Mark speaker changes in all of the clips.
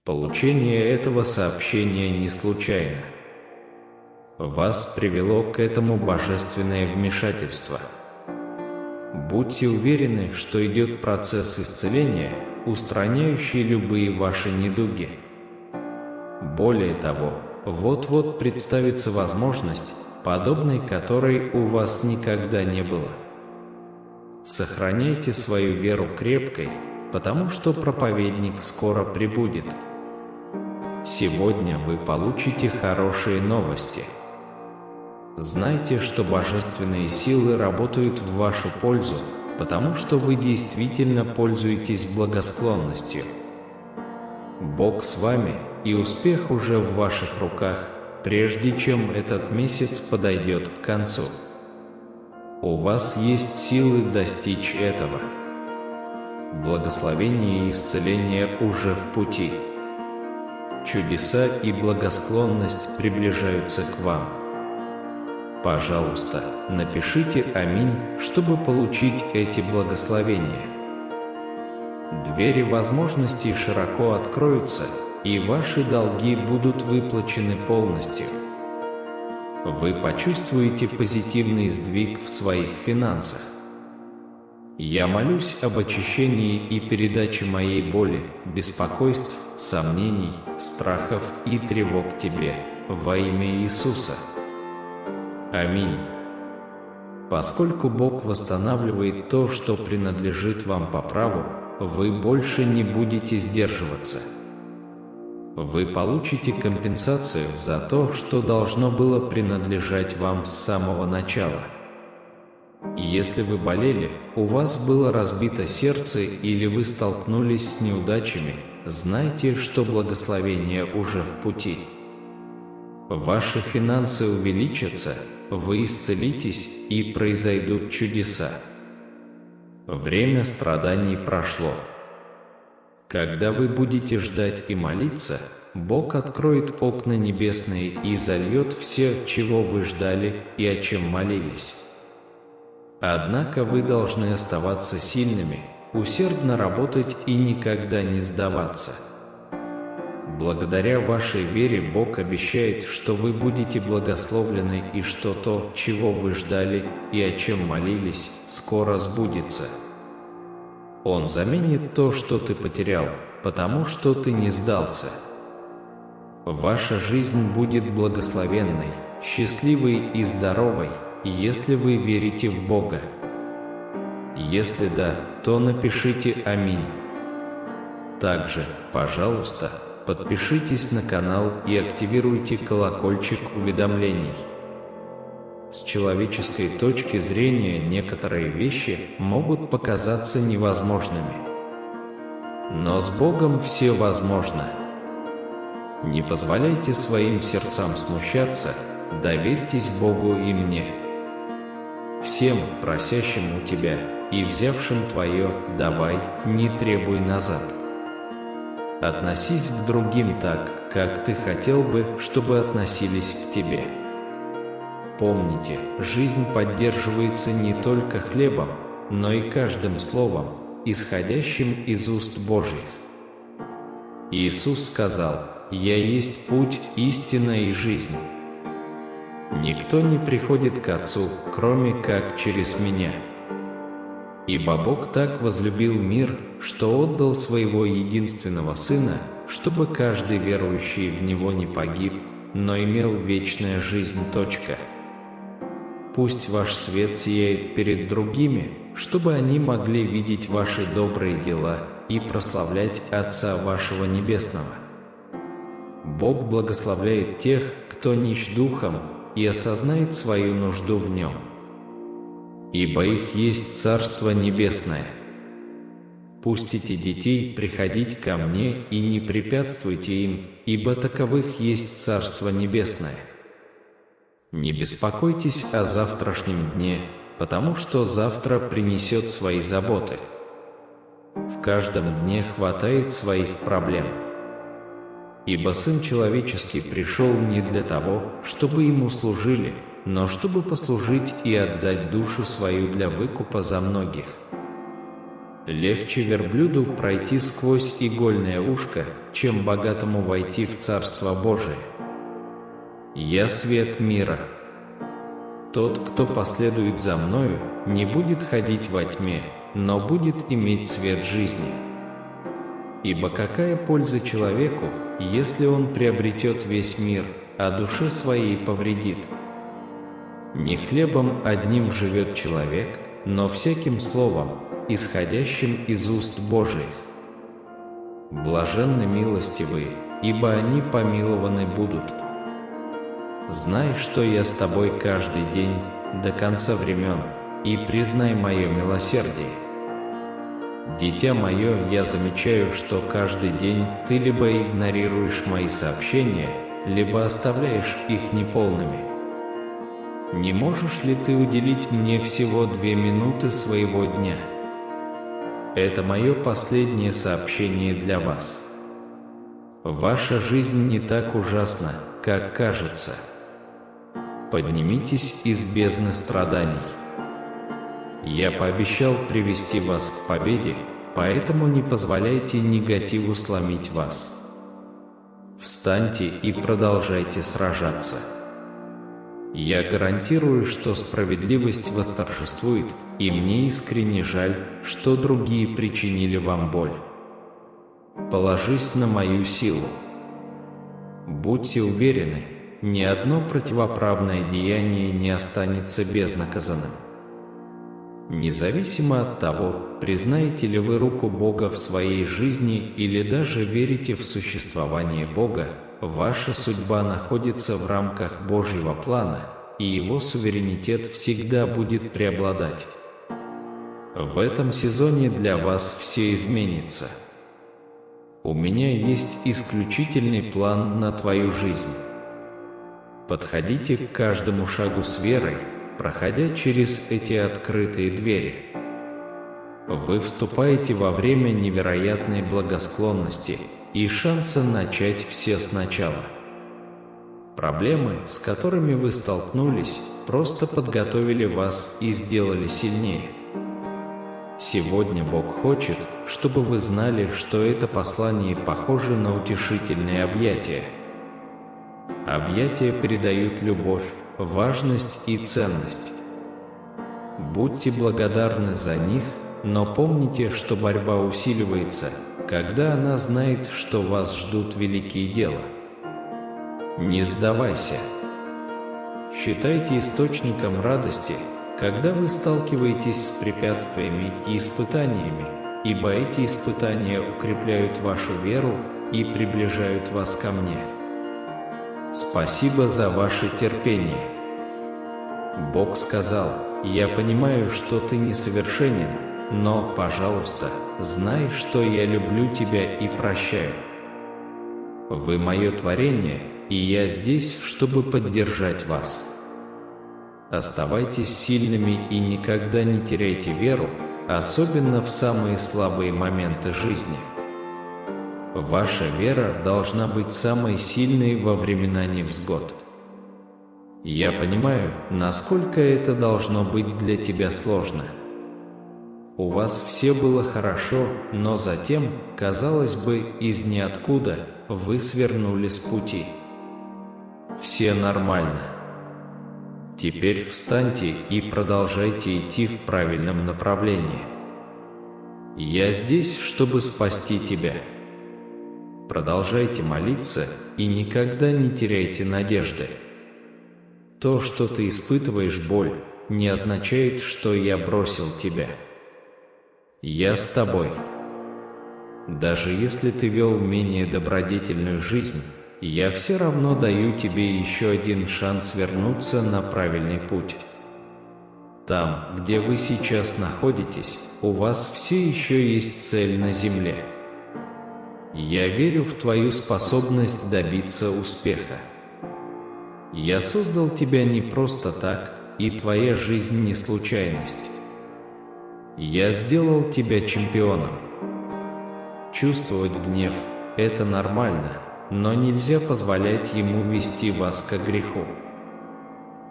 Speaker 1: Получение этого сообщения не случайно. Вас привело к этому божественное вмешательство. Будьте уверены, что идет процесс исцеления, устраняющий любые ваши недуги. Более того, вот-вот представится возможность, подобной которой у вас никогда не было. Сохраняйте свою веру крепкой, потому что проповедник скоро прибудет. Сегодня вы получите хорошие новости. Знайте, что божественные силы работают в вашу пользу, потому что вы действительно пользуетесь благосклонностью. Бог с вами, и успех уже в ваших руках, прежде чем этот месяц подойдет к концу. У вас есть силы достичь этого. Благословение и исцеление уже в пути. Чудеса и благосклонность приближаются к вам. Пожалуйста, напишите «Аминь», чтобы получить эти благословения. Двери возможностей широко откроются, и ваши долги будут выплачены полностью. Вы почувствуете позитивный сдвиг в своих финансах. Я молюсь об очищении и передаче моей боли, беспокойств, сомнений, страхов и тревог тебе, во имя Иисуса. Аминь. Поскольку Бог восстанавливает то, что принадлежит вам по праву, вы больше не будете сдерживаться. Вы получите компенсацию за то, что должно было принадлежать вам с самого начала. Если вы болели, у вас было разбито сердце или вы столкнулись с неудачами, знайте, что благословение уже в пути. Ваши финансы увеличатся, вы исцелитесь и произойдут чудеса. Время страданий прошло. Когда вы будете ждать и молиться, Бог откроет окна небесные и зальет все, чего вы ждали и о чем молились. Однако вы должны оставаться сильными, усердно работать и никогда не сдаваться. Благодаря вашей вере Бог обещает, что вы будете благословлены и что то, чего вы ждали и о чем молились, скоро сбудется. Он заменит то, что ты потерял, потому что ты не сдался. Ваша жизнь будет благословенной, счастливой и здоровой, если вы верите в Бога. Если да, то напишите «Аминь». Также, пожалуйста, подпишитесь на канал и активируйте колокольчик уведомлений. С человеческой точки зрения некоторые вещи могут показаться невозможными. Но с Богом все возможно. Не позволяйте своим сердцам смущаться, доверьтесь Богу и мне. Всем, просящим у тебя и взявшим твое, давай, не требуй назад. Относись к другим так, как ты хотел бы, чтобы относились к тебе. Помните, жизнь поддерживается не только хлебом, но и каждым словом, исходящим из уст Божьих. Иисус сказал: «Я есть путь, истина и жизнь. Никто не приходит к Отцу, кроме как через Меня. Ибо Бог так возлюбил мир, что отдал Своего единственного Сына, чтобы каждый верующий в Него не погиб, но имел вечную жизнь. Пусть ваш свет сияет перед другими, чтобы они могли видеть ваши добрые дела и прославлять Отца вашего Небесного. Бог благословляет тех, кто нищ духом и осознает свою нужду в Нем. Ибо их есть Царство Небесное. Пустите детей приходить ко Мне и не препятствуйте им, ибо таковых есть Царство Небесное. Не беспокойтесь о завтрашнем дне, потому что завтра принесет свои заботы. В каждом дне хватает своих проблем. Ибо Сын Человеческий пришел не для того, чтобы Ему служили, но чтобы послужить и отдать душу свою для выкупа за многих. Легче верблюду пройти сквозь игольное ушко, чем богатому войти в Царство Божие. Я свет мира. Тот, кто последует за мною, не будет ходить во тьме, но будет иметь свет жизни. Ибо какая польза человеку, если он приобретет весь мир, а душе своей повредит? Не хлебом одним живет человек, но всяким словом, исходящим из уст Божиих. Блаженны милостивые, ибо они помилованы будут. Знай, что я с тобой каждый день до конца времен, и признай мое милосердие. Дитя мое, я замечаю, что каждый день ты либо игнорируешь мои сообщения, либо оставляешь их неполными. Не можешь ли ты уделить мне всего 2 минуты своего дня? Это мое последнее сообщение для вас. Ваша жизнь не так ужасна, как кажется. Поднимитесь из бездны страданий. Я пообещал привести вас к победе, поэтому не позволяйте негативу сломить вас. Встаньте и продолжайте сражаться. Я гарантирую, что справедливость восторжествует, и мне искренне жаль, что другие причинили вам боль. Положись на мою силу. Будьте уверены, ни одно противоправное деяние не останется безнаказанным. Независимо от того, признаете ли вы руку Бога в своей жизни или даже верите в существование Бога, ваша судьба находится в рамках Божьего плана, и Его суверенитет всегда будет преобладать. В этом сезоне для вас все изменится. У меня есть исключительный план на твою жизнь. Подходите к каждому шагу с верой, проходя через эти открытые двери. Вы вступаете во время невероятной благосклонности и шанса начать все сначала. Проблемы, с которыми вы столкнулись, просто подготовили вас и сделали сильнее. Сегодня Бог хочет, чтобы вы знали, что это послание похоже на утешительные объятия. Объятия передают любовь, важность и ценность. Будьте благодарны за них, но помните, что борьба усиливается, когда она знает, что вас ждут великие дела. Не сдавайся. Считайте источником радости, когда вы сталкиваетесь с препятствиями и испытаниями, ибо эти испытания укрепляют вашу веру и приближают вас ко мне. Спасибо за ваше терпение. Бог сказал: «Я понимаю, что ты несовершенен, но, пожалуйста, знай, что я люблю тебя и прощаю. Вы мое творение, и я здесь, чтобы поддержать вас. Оставайтесь сильными и никогда не теряйте веру, особенно в самые слабые моменты жизни. Ваша вера должна быть самой сильной во времена невзгод. Я понимаю, насколько это должно быть для тебя сложно. У вас все было хорошо, но затем, казалось бы, из ниоткуда вы свернули с пути. Все нормально. Теперь встаньте и продолжайте идти в правильном направлении. Я здесь, чтобы спасти тебя. Продолжайте молиться и никогда не теряйте надежды. То, что ты испытываешь боль, не означает, что я бросил тебя. Я с тобой. Даже если ты вел менее добродетельную жизнь, я все равно даю тебе еще один шанс вернуться на правильный путь. Там, где вы сейчас находитесь, у вас все еще есть цель на земле. Я верю в твою способность добиться успеха. Я создал тебя не просто так, и твоя жизнь не случайность. Я сделал тебя чемпионом. Чувствовать гнев – это нормально, но нельзя позволять ему вести вас к греху.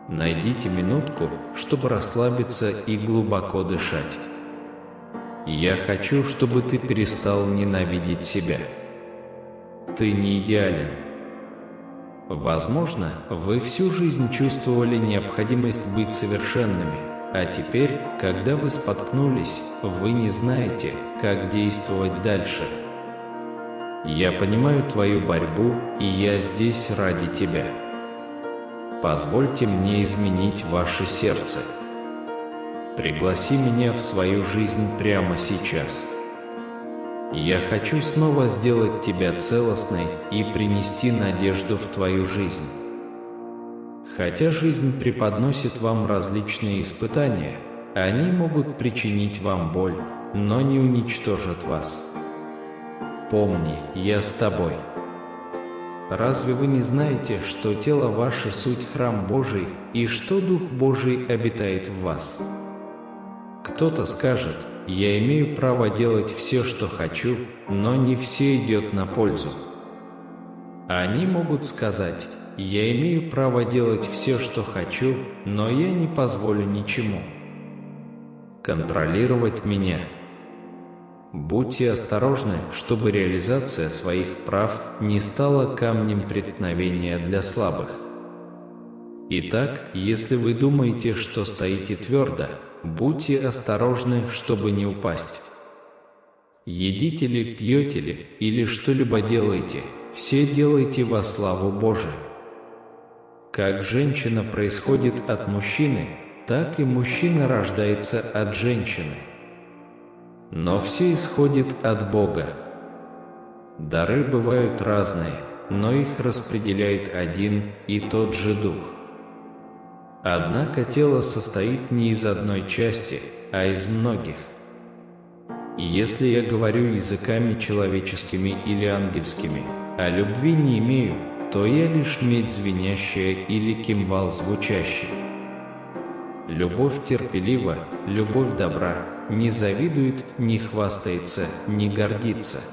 Speaker 1: Найдите минутку, чтобы расслабиться и глубоко дышать. Я хочу, чтобы ты перестал ненавидеть себя. Ты не идеален. Возможно, вы всю жизнь чувствовали необходимость быть совершенными, а теперь, когда вы споткнулись, вы не знаете, как действовать дальше. Я понимаю твою борьбу, и я здесь ради тебя. Позвольте мне изменить ваше сердце. Пригласи меня в свою жизнь прямо сейчас. Я хочу снова сделать тебя целостной и принести надежду в твою жизнь. Хотя жизнь преподносит вам различные испытания, они могут причинить вам боль, но не уничтожат вас. Помни, я с тобой. Разве вы не знаете, что тело ваше суть храм Божий, и что Дух Божий обитает в вас? Кто-то скажет: я имею право делать все, что хочу, но не все идет на пользу. Они могут сказать: я имею право делать все, что хочу, но я не позволю ничему контролировать меня. Будьте осторожны, чтобы реализация своих прав не стала камнем преткновения для слабых. Итак, если вы думаете, что стоите твердо, будьте осторожны, чтобы не упасть. Едите ли, пьете ли, или что-либо делаете, все делайте во славу Божию. Как женщина происходит от мужчины, так и мужчина рождается от женщины. Но все исходит от Бога. Дары бывают разные, но их распределяет один и тот же Дух. Однако тело состоит не из одной части, а из многих. И если я говорю языками человеческими или ангельскими, а любви не имею, то я лишь медь звенящая или кимвал звучащий. Любовь терпелива, любовь добра, не завидует, не хвастается, не гордится.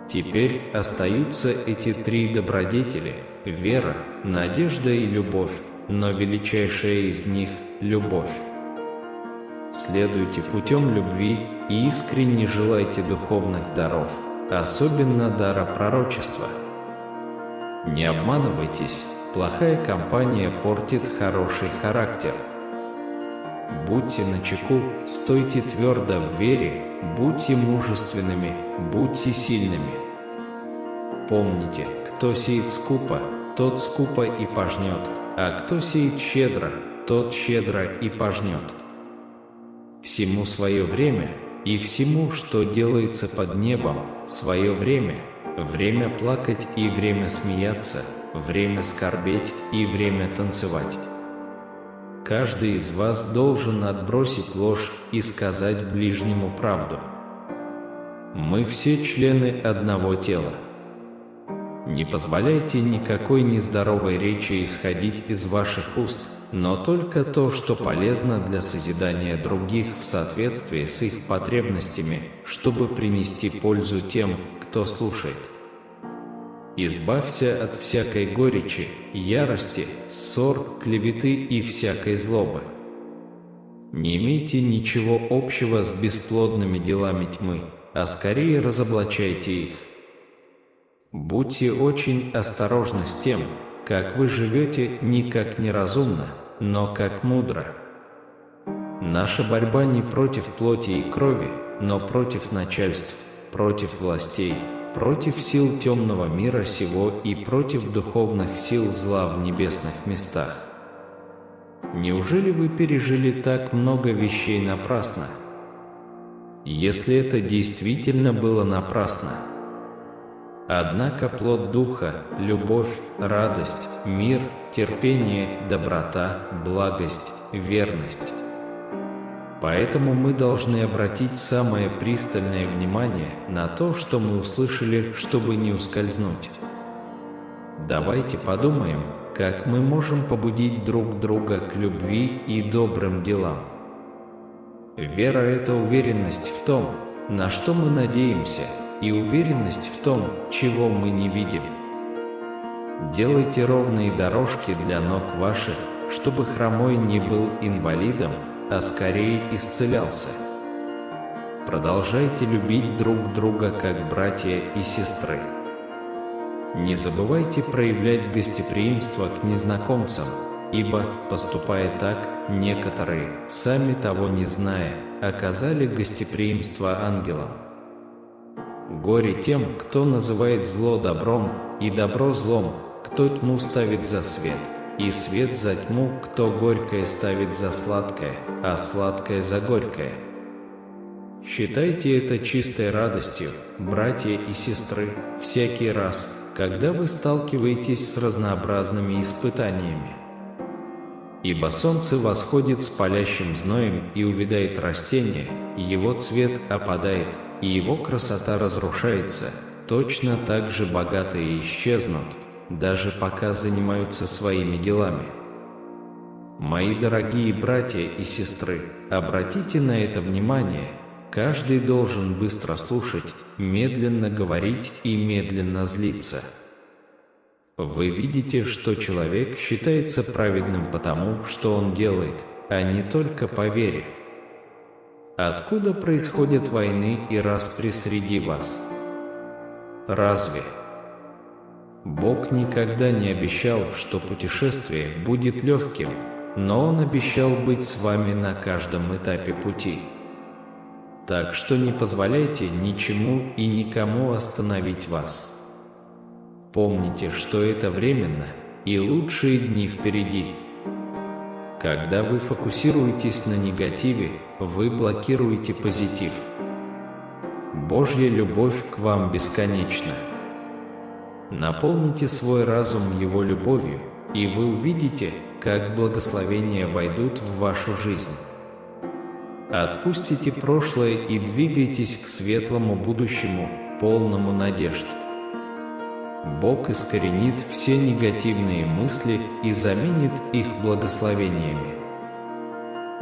Speaker 1: Теперь остаются эти три добродетели – вера, надежда и любовь, но величайшая из них – любовь. Следуйте путем любви и искренне желайте духовных даров, особенно дара пророчества. Не обманывайтесь, плохая компания портит хороший характер. Будьте начеку, стойте твердо в вере, будьте мужественными, будьте сильными. Помните, кто сеет скупо, тот скупо и пожнет, а кто сеет щедро, тот щедро и пожнет. Всему свое время, и всему, что делается под небом, свое время, время плакать и время смеяться, время скорбеть и время танцевать. Каждый из вас должен отбросить ложь и сказать ближнему правду. Мы все члены одного тела. Не позволяйте никакой нездоровой речи исходить из ваших уст, но только то, что полезно для созидания других в соответствии с их потребностями, чтобы принести пользу тем, кто слушает. Избавься от всякой горечи, ярости, ссор, клеветы и всякой злобы. Не имейте ничего общего с бесплодными делами тьмы, а скорее разоблачайте их. Будьте очень осторожны с тем, как вы живете не как неразумно, но как мудро. Наша борьба не против плоти и крови, но против начальств, против властей, против сил темного мира сего и против духовных сил зла в небесных местах. Неужели вы пережили так много вещей напрасно? Если это действительно было напрасно. Однако плод Духа – любовь, радость, мир, терпение, доброта, благость, верность. Поэтому мы должны обратить самое пристальное внимание на то, что мы услышали, чтобы не ускользнуть. Давайте подумаем, как мы можем побудить друг друга к любви и добрым делам. Вера – это уверенность в том, на что мы надеемся, и уверенность в том, чего мы не видим. Делайте ровные дорожки для ног ваших, чтобы хромой не был инвалидом, а скорее исцелялся. продолжайте любить друг друга как братья и сестры. Не забывайте проявлять гостеприимство к незнакомцам, ибо, поступая так, некоторые, сами того не зная, оказали гостеприимство ангелам. Горе тем, кто называет зло добром, и добро злом, кто тьму ставит за свет, и свет за тьму, кто горькое ставит за сладкое, а сладкое за горькое. Считайте это чистой радостью, братья и сестры, всякий раз, когда вы сталкиваетесь с разнообразными испытаниями. Ибо солнце восходит с палящим зноем и увядает растение, и его цвет опадает, и его красота разрушается, точно так же богатые исчезнут, даже пока занимаются своими делами. Мои дорогие братья и сестры, обратите на это внимание, каждый должен быстро слушать, медленно говорить и медленно злиться. Вы видите, что человек считается праведным потому, что он делает, а не только по вере. Откуда происходят войны и распри среди вас? Разве Бог никогда не обещал, что путешествие будет легким, но Он обещал быть с вами на каждом этапе пути. Так что не позволяйте ничему и никому остановить вас. Помните, что это временно, и лучшие дни впереди. Когда вы фокусируетесь на негативе, вы блокируете позитив. Божья любовь к вам бесконечна. Наполните свой разум Его любовью, и вы увидите, как благословения войдут в вашу жизнь. Отпустите прошлое и двигайтесь к светлому будущему, полному надежд. Бог искоренит все негативные мысли и заменит их благословениями.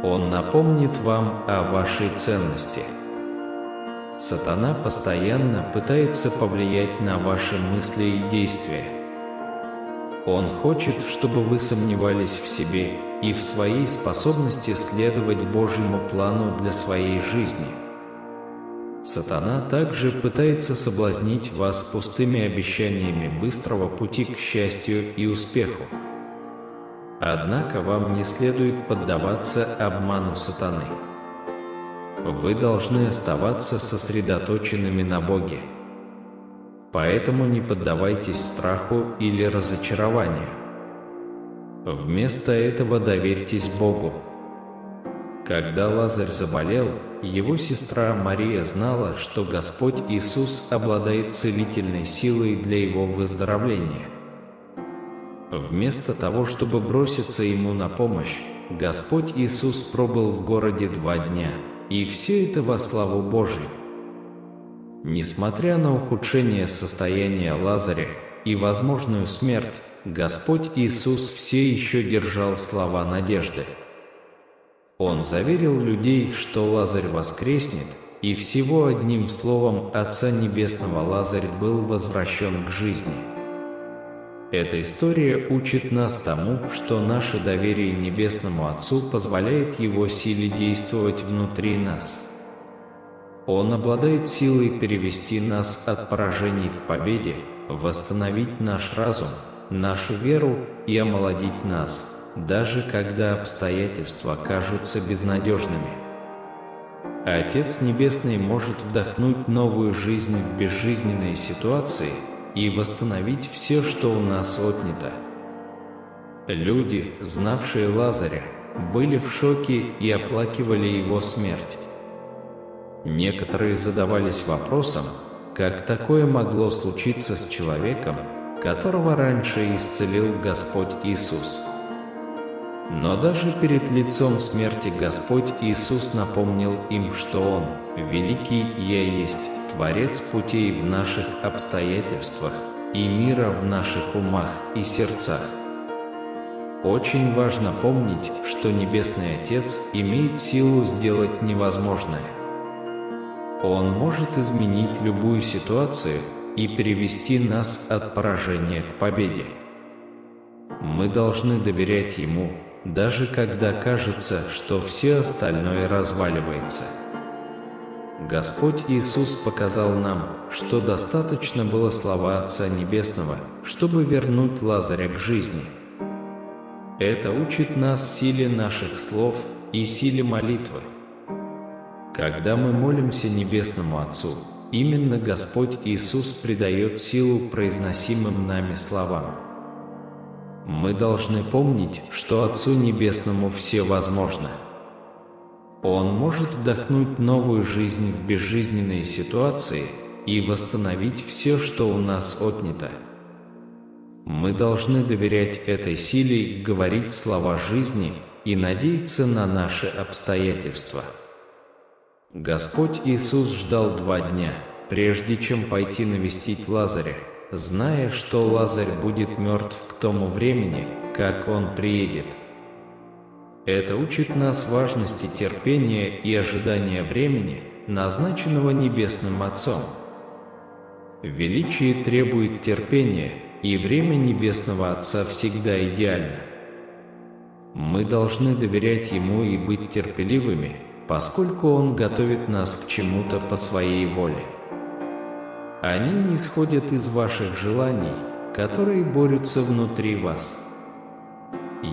Speaker 1: Он напомнит вам о вашей ценности. Сатана постоянно пытается повлиять на ваши мысли и действия. Он хочет, чтобы вы сомневались в себе и в своей способности следовать Божьему плану для своей жизни. Сатана также пытается соблазнить вас пустыми обещаниями быстрого пути к счастью и успеху. Однако вам не следует поддаваться обману сатаны. Вы должны оставаться сосредоточенными на Боге. Поэтому не поддавайтесь страху или разочарованию. Вместо этого доверьтесь Богу. Когда Лазарь заболел, его сестра Мария знала, что Господь Иисус обладает целительной силой для его выздоровления. Вместо того, чтобы броситься ему на помощь, Господь Иисус пробыл в городе 2 дня, и все это во славу Божию. Несмотря на ухудшение состояния Лазаря и возможную смерть, Господь Иисус все еще держал слова надежды. Он заверил людей, что Лазарь воскреснет, и всего одним словом Отца Небесного Лазарь был возвращен к жизни. Эта история учит нас тому, что наше доверие Небесному Отцу позволяет Его силе действовать внутри нас. Он обладает силой перевести нас от поражений к победе, восстановить наш разум, нашу веру и омолодить нас, даже когда обстоятельства кажутся безнадежными. Отец Небесный может вдохнуть новую жизнь в безжизненные ситуации и восстановить все, что у нас отнято. Люди, знавшие Лазаря, были в шоке и оплакивали его смерть. Некоторые задавались вопросом, как такое могло случиться с человеком, которого раньше исцелил Господь Иисус. Но даже перед лицом смерти Господь Иисус напомнил им, что Он, великий Я есть, Творец путей в наших обстоятельствах и мира в наших умах и сердцах. Очень важно помнить, что Небесный Отец имеет силу сделать невозможное. Он может изменить любую ситуацию и перевести нас от поражения к победе. Мы должны доверять Ему, даже когда кажется, что все остальное разваливается. Господь Иисус показал нам, что достаточно было слова Отца Небесного, чтобы вернуть Лазаря к жизни. Это учит нас силе наших слов и силе молитвы. Когда мы молимся Небесному Отцу, именно Господь Иисус придает силу произносимым нами словам. Мы должны помнить, что Отцу Небесному все возможно. Он может вдохнуть новую жизнь в безжизненные ситуации и восстановить все, что у нас отнято. Мы должны доверять этой силе, говорить слова жизни и надеяться на наши обстоятельства. Господь Иисус ждал 2 дня, прежде чем пойти навестить Лазаря, зная, что Лазарь будет мертв к тому времени, как он приедет. Это учит нас важности терпения и ожидания времени, назначенного Небесным Отцом. Величие требует терпения, и время Небесного Отца всегда идеально. Мы должны доверять Ему и быть терпеливыми, поскольку Он готовит нас к чему-то по Своей воле. Они не исходят из ваших желаний, которые борются внутри вас.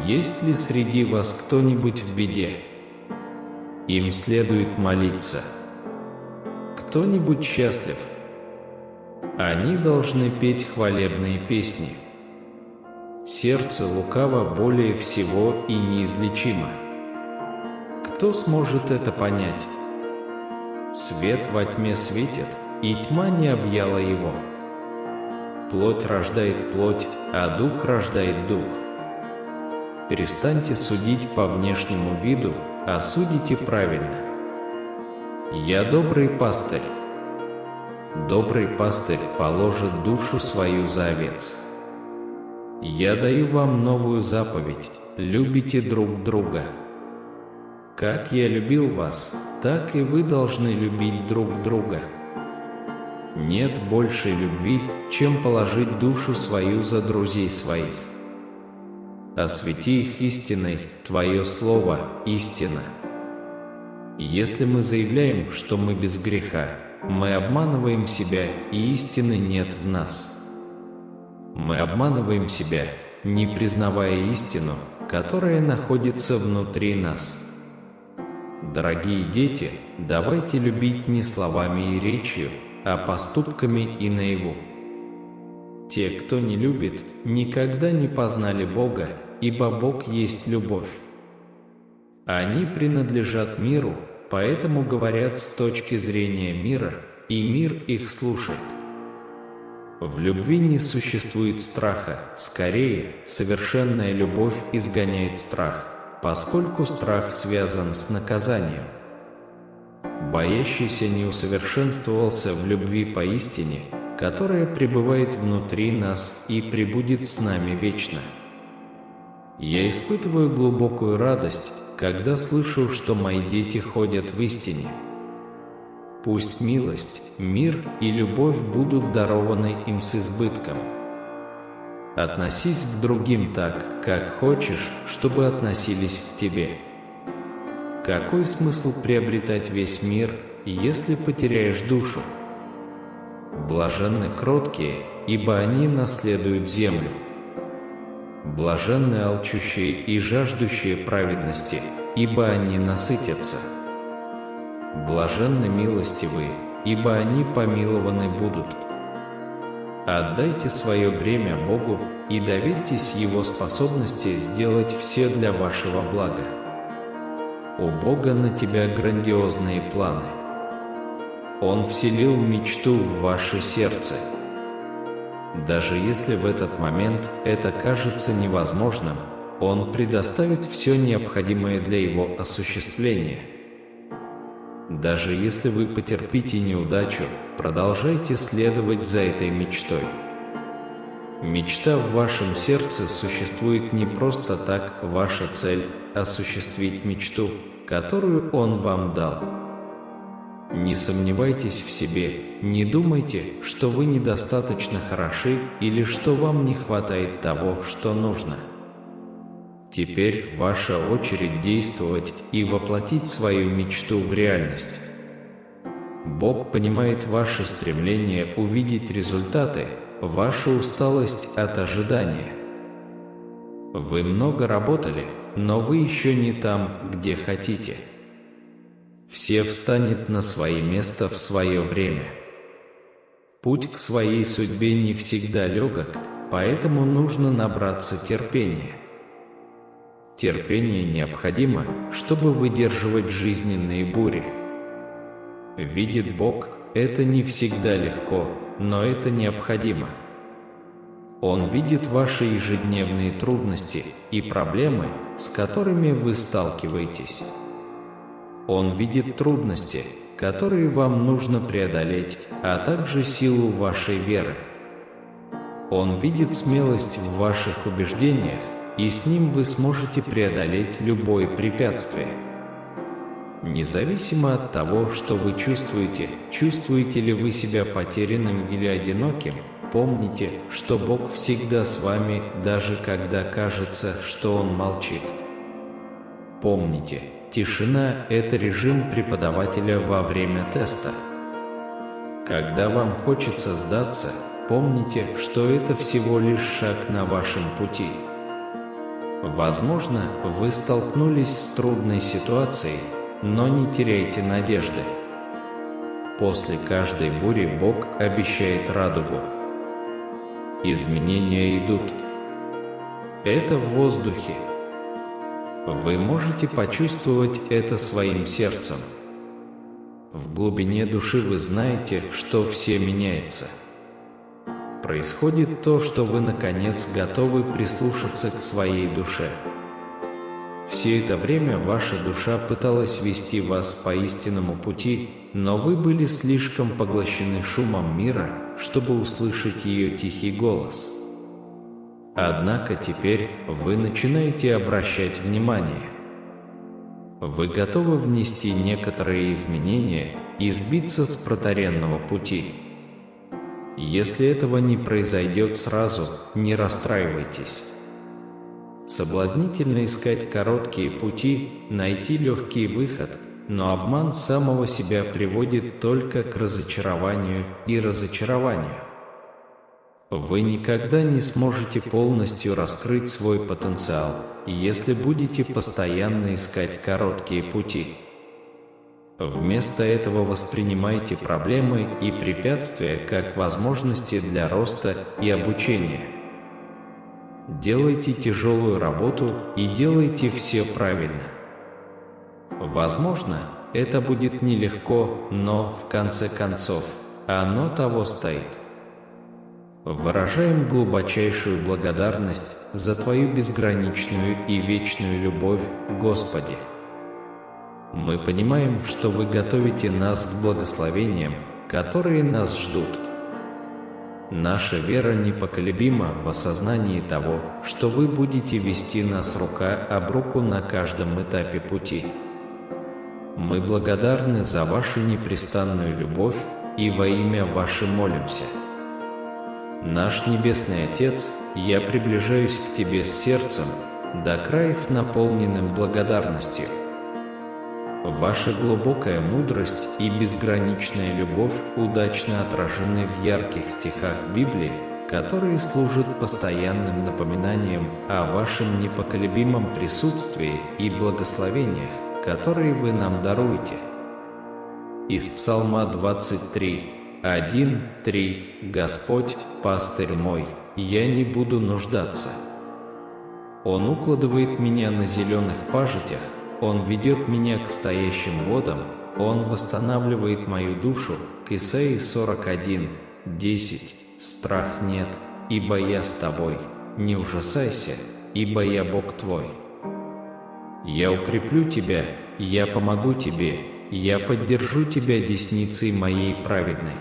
Speaker 1: Есть ли среди вас кто-нибудь в беде? Им следует молиться. Кто-нибудь счастлив? Они должны петь хвалебные песни. Сердце лукаво более всего и неизлечимо. Кто сможет это понять? Свет во тьме светит, и тьма не объяла его. Плоть рождает плоть, а дух рождает дух. Перестаньте судить по внешнему виду, а судите правильно. Я добрый пастырь. Добрый пастырь положит душу свою за овец. Я даю вам новую заповедь: любите друг друга. Как я любил вас, так и вы должны любить друг друга. Нет большей любви, чем положить душу свою за друзей своих. Освети их истиной, Твое Слово – истина. Если мы заявляем, что мы без греха, мы обманываем себя, и истины нет в нас. Мы обманываем себя, не признавая истину, которая находится внутри нас. Дорогие дети, давайте любить не словами и речью, а поступками и наяву. Те, кто не любит, никогда не познали Бога, ибо Бог есть любовь. Они принадлежат миру, поэтому говорят с точки зрения мира, и мир их слушает. В любви не существует страха, скорее, совершенная любовь изгоняет страх, поскольку страх связан с наказанием. Боящийся не усовершенствовался в любви поистине, которая пребывает внутри нас и пребудет с нами вечно. Я испытываю глубокую радость, когда слышу, что мои дети ходят в истине. Пусть милость, мир и любовь будут дарованы им с избытком. Относись к другим так, как хочешь, чтобы относились к тебе. Какой смысл приобретать весь мир, если потеряешь душу? Блаженны кроткие, ибо они наследуют землю. Блаженны алчущие и жаждущие праведности, ибо они насытятся. Блаженны милостивые, ибо они помилованы будут. Отдайте свое бремя Богу и доверьтесь Его способности сделать все для вашего блага. У Бога на тебя грандиозные планы. Он вселил мечту в ваше сердце. Даже если в этот момент это кажется невозможным, Он предоставит все необходимое для его осуществления. Даже если вы потерпите неудачу, продолжайте следовать за этой мечтой. Мечта в вашем сердце существует не просто так, ваша цель – осуществить мечту, которую Он вам дал. Не сомневайтесь в себе, не думайте, что вы недостаточно хороши или что вам не хватает того, что нужно. Теперь ваша очередь действовать и воплотить свою мечту в реальность. Бог понимает ваше стремление увидеть результаты, вашу усталость от ожидания. Вы много работали, но вы еще не там, где хотите. Все встанет на свое место в свое время. Путь к своей судьбе не всегда легок, поэтому нужно набраться терпения. Терпение необходимо, чтобы выдерживать жизненные бури. Видит Бог, это не всегда легко, но это необходимо. Он видит ваши ежедневные трудности и проблемы, с которыми вы сталкиваетесь. Он видит трудности, которые вам нужно преодолеть, а также силу вашей веры. Он видит смелость в ваших убеждениях, и с ним вы сможете преодолеть любое препятствие. Независимо от того, что вы чувствуете, чувствуете ли вы себя потерянным или одиноким, помните, что Бог всегда с вами, даже когда кажется, что Он молчит. Помните, тишина – это режим преподавателя во время теста. Когда вам хочется сдаться, помните, что это всего лишь шаг на вашем пути. Возможно, вы столкнулись с трудной ситуацией, но не теряйте надежды. После каждой бури Бог обещает радугу. Изменения идут. Это в воздухе. Вы можете почувствовать это своим сердцем. В глубине души вы знаете, что все меняется. Происходит то, что вы наконец готовы прислушаться к своей душе. Все это время ваша душа пыталась вести вас по истинному пути, но вы были слишком поглощены шумом мира, чтобы услышать ее тихий голос. Однако теперь вы начинаете обращать внимание. Вы готовы внести некоторые изменения и сбиться с протаренного пути. Если этого не произойдет сразу, не расстраивайтесь. Соблазнительно искать короткие пути, найти легкий выход, но обман самого себя приводит только к разочарованию и разочарованию. Вы никогда не сможете полностью раскрыть свой потенциал, если будете постоянно искать короткие пути. Вместо этого воспринимайте проблемы и препятствия как возможности для роста и обучения. Делайте тяжелую работу и делайте все правильно. Возможно, это будет нелегко, но, в конце концов, оно того стоит. Выражаем глубочайшую благодарность за Твою безграничную и вечную любовь, Господи. Мы понимаем, что Вы готовите нас к благословениям, которые нас ждут. Наша вера непоколебима в осознании того, что Вы будете вести нас рука об руку на каждом этапе пути. Мы благодарны за Вашу непрестанную любовь и во имя Ваше молимся. Наш Небесный Отец, я приближаюсь к Тебе с сердцем, до краев наполненным благодарностью. Ваша глубокая мудрость и безграничная любовь удачно отражены в ярких стихах Библии, которые служат постоянным напоминанием о Вашем непоколебимом присутствии и благословениях, которые Вы нам даруете. Из Псалма 23, 1-3 «Господь, пастырь мой, я не буду нуждаться. Он укладывает меня на зеленых пажитях, Он ведет меня к стоящим водам, Он восстанавливает мою душу». К Исаии 41, 10 «Страх нет, ибо я с тобой, не ужасайся, ибо я Бог твой. Я укреплю тебя, я помогу тебе, я поддержу тебя десницей моей праведной».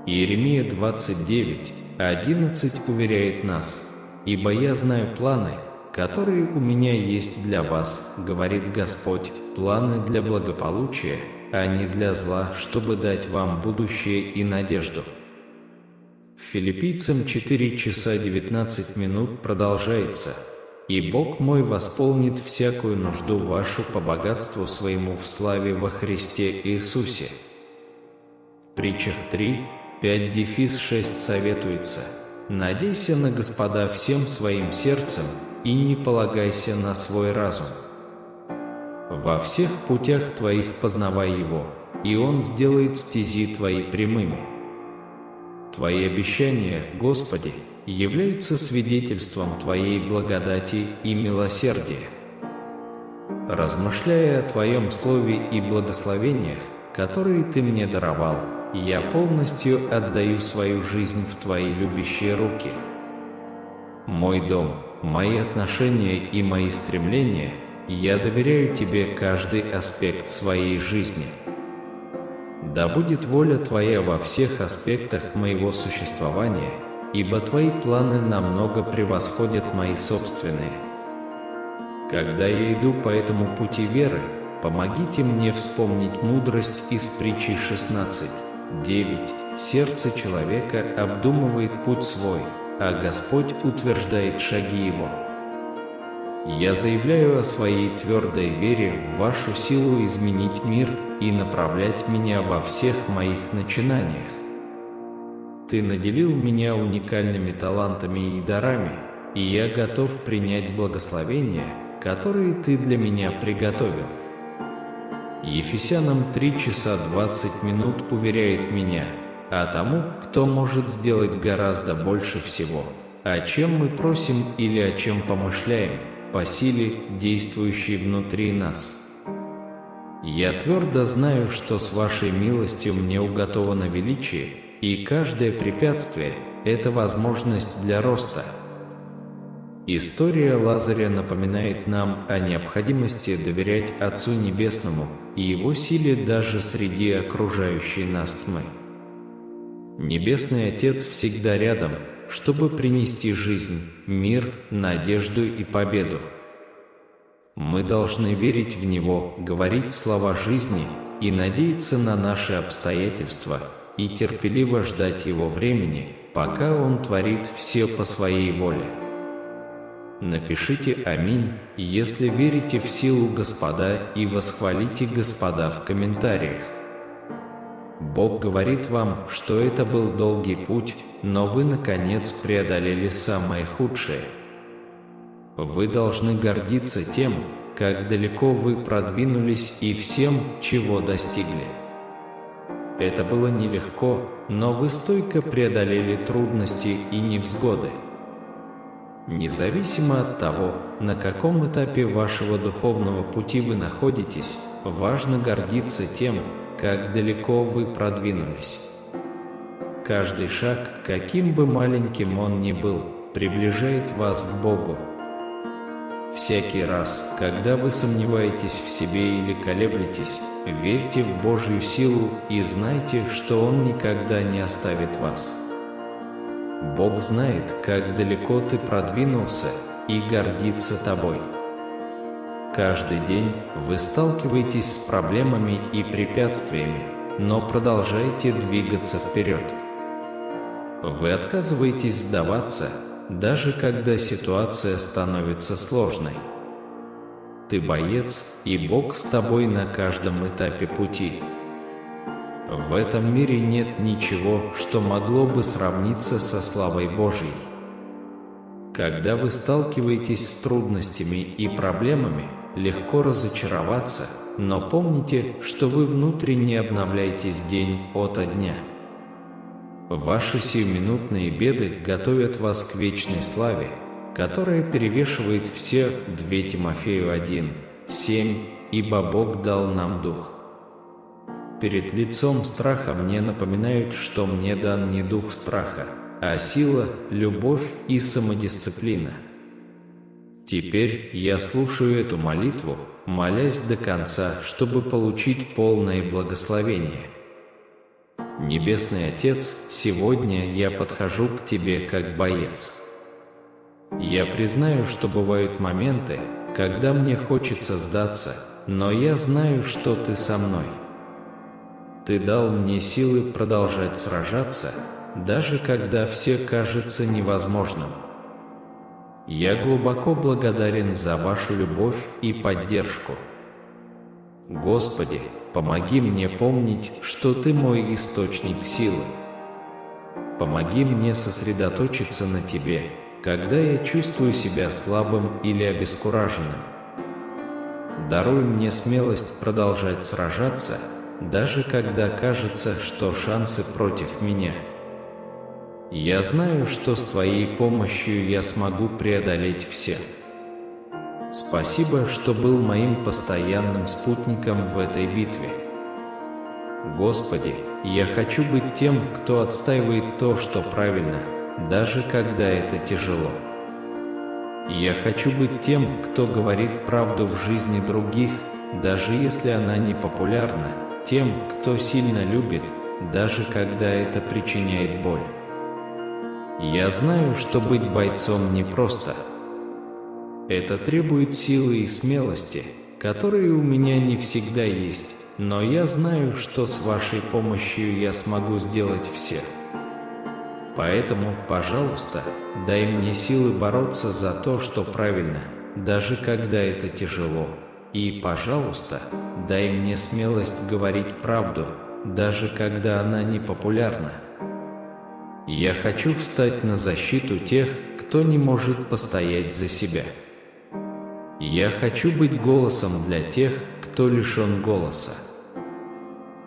Speaker 1: Иеремия 29, 11 уверяет нас: «Ибо я знаю планы, которые у меня есть для вас, говорит Господь, планы для благополучия, а не для зла, чтобы дать вам будущее и надежду». Филиппийцам 4 часа 19 минут продолжается: «И Бог мой восполнит всякую нужду вашу по богатству своему в славе во Христе Иисусе». Притчах 3:5-6 советуется: «Надейся на Господа всем своим сердцем и не полагайся на свой разум. Во всех путях твоих познавай Его, и Он сделает стези твои прямыми». Твои обещания, Господи, являются свидетельством Твоей благодати и милосердия. Размышляя о Твоем Слове и благословениях, которые Ты мне даровал, я полностью отдаю свою жизнь в Твои любящие руки. Мой дом, мои отношения и мои стремления – я доверяю Тебе каждый аспект своей жизни. Да будет воля Твоя во всех аспектах моего существования, ибо Твои планы намного превосходят мои собственные. Когда я иду по этому пути веры, помогите мне вспомнить мудрость из притчи 16:9. «Сердце человека обдумывает путь свой, а Господь утверждает шаги его». Я заявляю о своей твердой вере в Вашу силу изменить мир и направлять меня во всех моих начинаниях. Ты наделил меня уникальными талантами и дарами, и я готов принять благословения, которые Ты для меня приготовил. Ефесянам 3:20 уверяет меня: «А тому, кто может сделать гораздо больше всего, о чем мы просим или о чем помышляем, по силе, действующей внутри нас». Я твердо знаю, что с Вашей милостью мне уготовано величие, и каждое препятствие – это возможность для роста. История Лазаря напоминает нам о необходимости доверять Отцу Небесному и Его силе даже среди окружающей нас тьмы. Небесный Отец всегда рядом, чтобы принести жизнь, мир, надежду и победу. Мы должны верить в Него, говорить слова жизни и надеяться на наши обстоятельства, и терпеливо ждать Его времени, пока Он творит все по Своей воле. Напишите «Аминь», если верите в силу Господа, и восхвалите Господа в комментариях. Бог говорит вам, что это был долгий путь, но вы, наконец, преодолели самое худшее. Вы должны гордиться тем, как далеко вы продвинулись и всем, чего достигли. Это было нелегко, но вы стойко преодолели трудности и невзгоды. Независимо от того, на каком этапе вашего духовного пути вы находитесь, важно гордиться тем, как далеко вы продвинулись. Каждый шаг, каким бы маленьким он ни был, приближает вас к Богу. Всякий раз, когда вы сомневаетесь в себе или колеблетесь, верьте в Божью силу и знайте, что Он никогда не оставит вас. Бог знает, как далеко ты продвинулся, и гордится тобой. Каждый день вы сталкиваетесь с проблемами и препятствиями, но продолжаете двигаться вперед. Вы отказываетесь сдаваться, даже когда ситуация становится сложной. Ты боец, и Бог с тобой на каждом этапе пути. В этом мире нет ничего, что могло бы сравниться со славой Божьей. Когда вы сталкиваетесь с трудностями и проблемами, легко разочароваться, но помните, что вы внутренне обновляетесь день ото дня. Ваши сиюминутные беды готовят вас к вечной славе, которая перевешивает все. 2 Тимофею 1:7, «Ибо Бог дал нам дух». Перед лицом страха мне напоминают, что мне дан не дух страха, а сила, любовь и самодисциплина. Теперь я слушаю эту молитву, молясь до конца, чтобы получить полное благословение. Небесный Отец, сегодня я подхожу к Тебе как боец. Я признаю, что бывают моменты, когда мне хочется сдаться, но я знаю, что Ты со мной. Ты дал мне силы продолжать сражаться, даже когда все кажется невозможным. Я глубоко благодарен за Вашу любовь и поддержку. Господи, помоги мне помнить, что Ты мой источник силы. Помоги мне сосредоточиться на Тебе, когда я чувствую себя слабым или обескураженным. Даруй мне смелость продолжать сражаться, даже когда кажется, что шансы против меня. Я знаю, что с Твоей помощью я смогу преодолеть все. Спасибо, что был моим постоянным спутником в этой битве. Господи, я хочу быть тем, кто отстаивает то, что правильно, даже когда это тяжело. Я хочу быть тем, кто говорит правду в жизни других, даже если она не популярна, тем, кто сильно любит, даже когда это причиняет боль. Я знаю, что быть бойцом непросто. Это требует силы и смелости, которые у меня не всегда есть, но я знаю, что с Вашей помощью я смогу сделать все. Поэтому, пожалуйста, дай мне силы бороться за то, что правильно, даже когда это тяжело. И, пожалуйста, дай мне смелость говорить правду, даже когда она не популярна. Я хочу встать на защиту тех, кто не может постоять за себя. Я хочу быть голосом для тех, кто лишен голоса.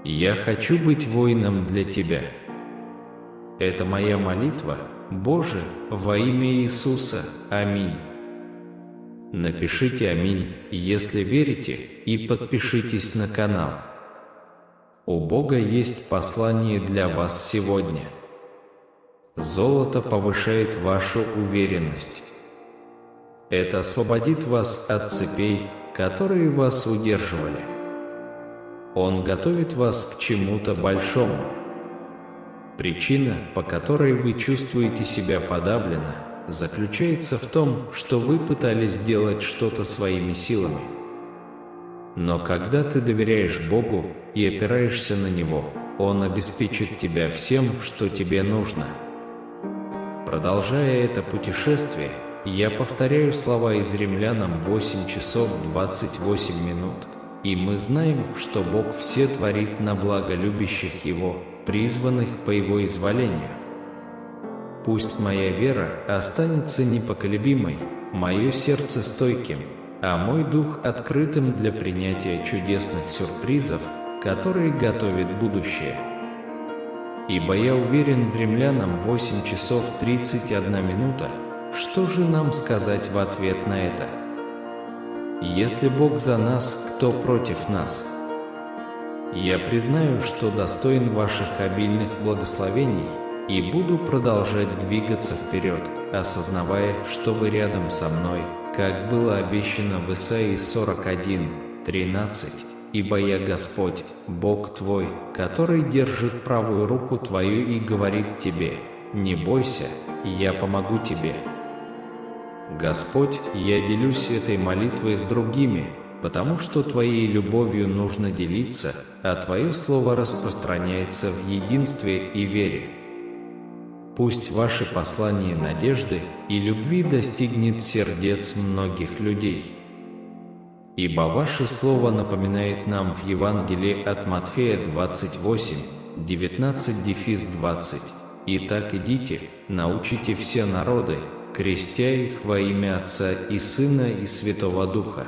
Speaker 1: Я хочу быть воином для Тебя. Это моя молитва, Боже, во имя Иисуса. Аминь. Напишите «Аминь», если верите, и подпишитесь на канал. У Бога есть послание для вас сегодня. Золото повышает вашу уверенность. Это освободит вас от цепей, которые вас удерживали. Он готовит вас к чему-то большому. Причина, по которой вы чувствуете себя подавленно, заключается в том, что вы пытались сделать что-то своими силами. Но когда ты доверяешь Богу и опираешься на Него, Он обеспечит тебя всем, что тебе нужно. Продолжая это путешествие, я повторяю слова из Римлянам 8 часов 28 минут. И мы знаем, что Бог все творит на благо любящих Его, призванных по Его изволению. Пусть моя вера останется непоколебимой, мое сердце стойким, а мой дух открытым для принятия чудесных сюрпризов, которые готовит будущее. Ибо я уверен в Римлянам 8 часов 31 минута, что же нам сказать в ответ на это? Если Бог за нас, кто против нас? Я признаю, что достоин ваших обильных благословений и буду продолжать двигаться вперед, осознавая, что вы рядом со мной, как было обещано в Исаии 41:13. «Ибо я Господь, Бог твой, который держит правую руку твою и говорит тебе: не бойся, я помогу тебе». Господь, я делюсь этой молитвой с другими, потому что Твоей любовью нужно делиться, а Твое Слово распространяется в единстве и вере. Пусть ваше послание надежды и любви достигнет сердец многих людей. Ибо ваше Слово напоминает нам в Евангелии от Матфея 28:19-20. «Итак идите, научите все народы, крестя их во имя Отца и Сына и Святого Духа».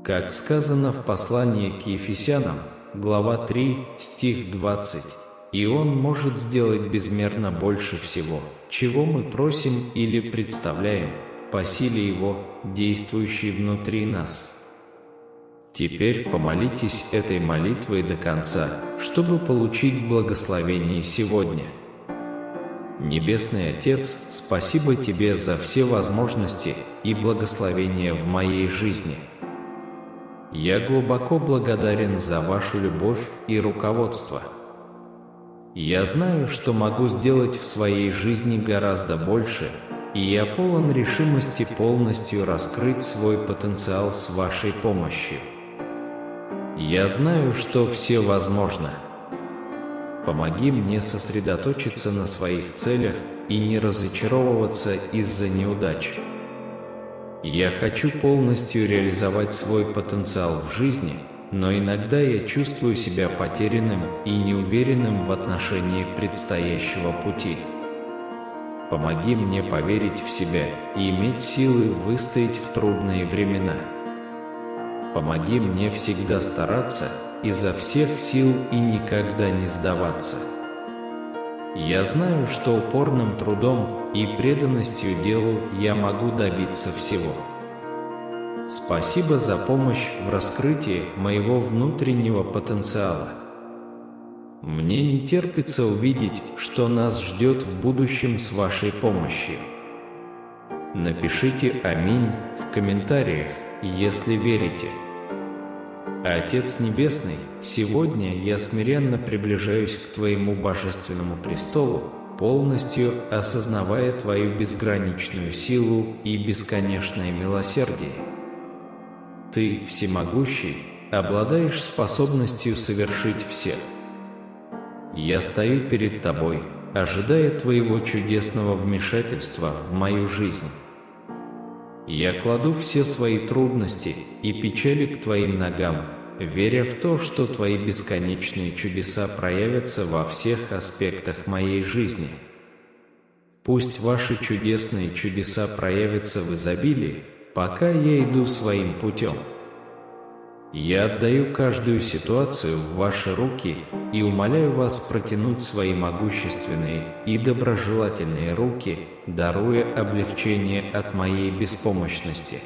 Speaker 1: Как сказано в послании к Ефесянам, глава 3, стих 20, «И Он может сделать безмерно больше всего, чего мы просим или представляем, по силе Его, действующей внутри нас». Теперь помолитесь этой молитвой до конца, чтобы получить благословение сегодня. Небесный Отец, спасибо Тебе за все возможности и благословения в моей жизни. Я глубоко благодарен за Вашу любовь и руководство. Я знаю, что могу сделать в своей жизни гораздо больше, и я полон решимости полностью раскрыть свой потенциал с Вашей помощью. Я знаю, что все возможно. Помоги мне сосредоточиться на своих целях и не разочаровываться из-за неудач. Я хочу полностью реализовать свой потенциал в жизни, но иногда я чувствую себя потерянным и неуверенным в отношении предстоящего пути. Помоги мне поверить в себя и иметь силы выстоять в трудные времена. Помоги мне всегда стараться изо всех сил и никогда не сдаваться. Я знаю, что упорным трудом и преданностью делу я могу добиться всего. Спасибо за помощь в раскрытии моего внутреннего потенциала. Мне не терпится увидеть, что нас ждет в будущем с вашей помощью. Напишите «Аминь» в комментариях, если верите. Отец Небесный, сегодня я смиренно приближаюсь к Твоему божественному престолу, полностью осознавая Твою безграничную силу и бесконечное милосердие. Ты, всемогущий, обладаешь способностью совершить все. Я стою перед Тобой, ожидая Твоего чудесного вмешательства в мою жизнь. Я кладу все свои трудности и печали к Твоим ногам, веря в то, что Твои бесконечные чудеса проявятся во всех аспектах моей жизни. Пусть Ваши чудесные чудеса проявятся в изобилии, пока я иду своим путем. Я отдаю каждую ситуацию в Ваши руки и умоляю Вас протянуть свои могущественные и доброжелательные руки, даруя облегчение от моей беспомощности.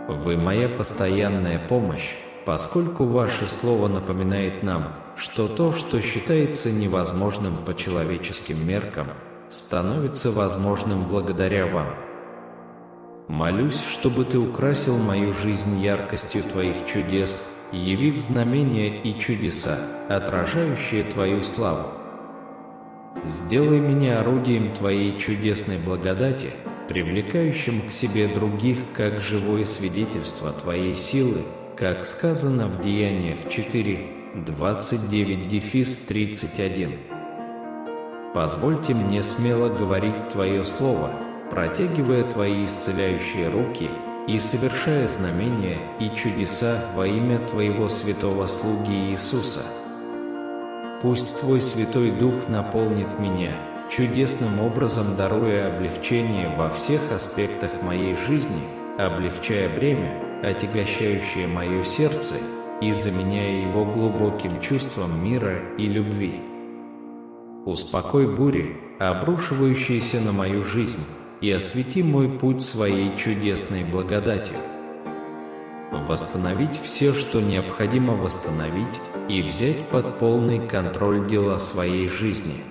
Speaker 1: Вы моя постоянная помощь, поскольку Ваше Слово напоминает нам, что то, что считается невозможным по человеческим меркам, становится возможным благодаря Вам. Молюсь, чтобы Ты украсил мою жизнь яркостью Твоих чудес, явив знамения и чудеса, отражающие Твою славу. Сделай меня орудием Твоей чудесной благодати, привлекающим к себе других как живое свидетельство Твоей силы, как сказано в Деяниях 4:29-31. Позвольте мне смело говорить Твое Слово, протягивая Твои исцеляющие руки и совершая знамения и чудеса во имя Твоего святого слуги Иисуса. Пусть Твой Святой Дух наполнит меня, чудесным образом даруя облегчение во всех аспектах моей жизни, облегчая бремя, отягощающее мое сердце, и заменяя его глубоким чувством мира и любви. Успокой бури, обрушивающиеся на мою жизнь, и освети мой путь своей чудесной благодатью. Восстановить все, что необходимо восстановить, и взять под полный контроль дела своей жизни.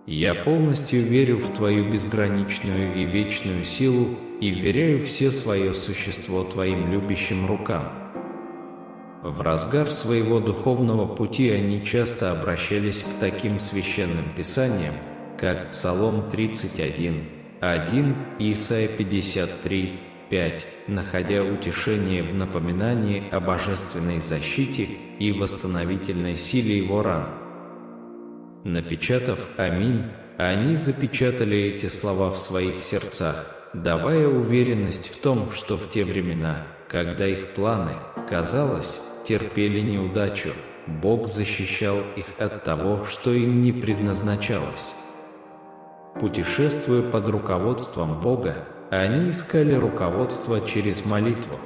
Speaker 1: Я полностью верю в Твою безграничную и вечную силу и вверяю все свое существо Твоим любящим рукам. В разгар своего духовного пути они часто обращались к таким священным писаниям, как Псалом 31:1 и Исайя 53:5, находя утешение в напоминании о божественной защите и восстановительной силе Его ран. Напечатав «Аминь», они запечатали эти слова в своих сердцах, давая уверенность в том, что в те времена, когда их планы, казалось, терпели неудачу, Бог защищал их от того, что им не предназначалось. Путешествуя под руководством Бога, они искали руководство через молитву.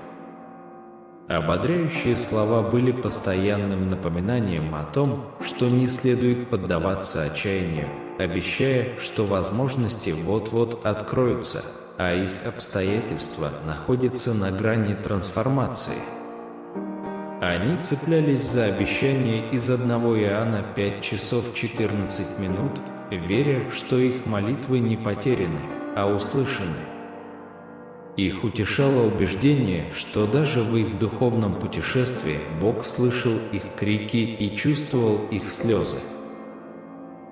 Speaker 1: Ободряющие слова были постоянным напоминанием о том, что не следует поддаваться отчаянию, обещая, что возможности вот-вот откроются, а их обстоятельства находятся на грани трансформации. Они цеплялись за обещание из 1 Иоанна 5:14, веря, что их молитвы не потеряны, а услышаны. Их утешало убеждение, что даже в их духовном путешествии Бог слышал их крики и чувствовал их слезы.